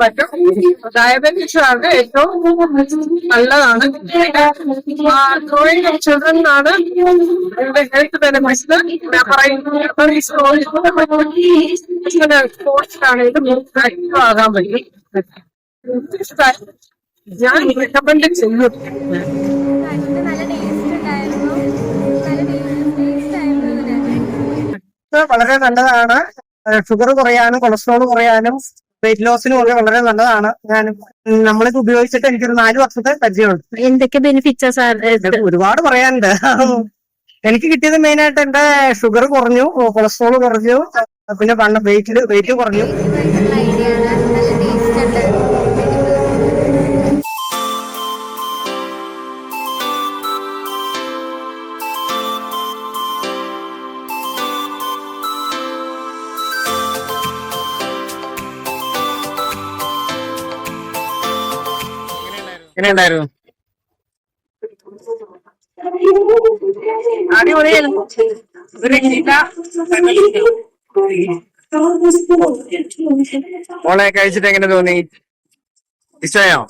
പറ്റും. ഡയബറ്റീസ് ആണ് ഏറ്റവും നല്ലതാണ്. ഗ്രോയിങ് ചിൽഡ്രൻ ആണ് ഹെൽത്ത് ബെനിഫിറ്റ്സ് സ്പോർട്സിലാണെങ്കിലും ആക്റ്റീവ് ആകാൻ പറ്റും. ഞാൻ റെക്കമെൻഡ് ചെയ്യുന്നു. വളരെ നല്ലതാണ്. ഷുഗർ കുറയാനും കൊളസ്ട്രോൾ കുറയാനും വെയിറ്റ് ലോസിനും ഒക്കെ വളരെ നല്ലതാണ്. നമ്മളിത് ഉപയോഗിച്ചിട്ട് എനിക്കൊരു 4 വർഷത്തെ പരിചയമുണ്ട്. എന്തൊക്കെ ബെനിഫിറ്റ്സാ സാർ? ഒരുപാട് പറയാനുണ്ട്. എനിക്ക് കിട്ടിയത് മെയിനായിട്ട് എന്റെ ഷുഗർ കുറഞ്ഞു, കൊളസ്ട്രോൾ കുറഞ്ഞു, പിന്നെ വെയിറ്റ് കുറഞ്ഞു. എങ്ങനെയുണ്ടായിരുന്നു? അടിപൊളിയായിരുന്നു. മോളെ കഴിച്ചിട്ട് എങ്ങനെ തോന്നി? ഇഷ്ടമായോ?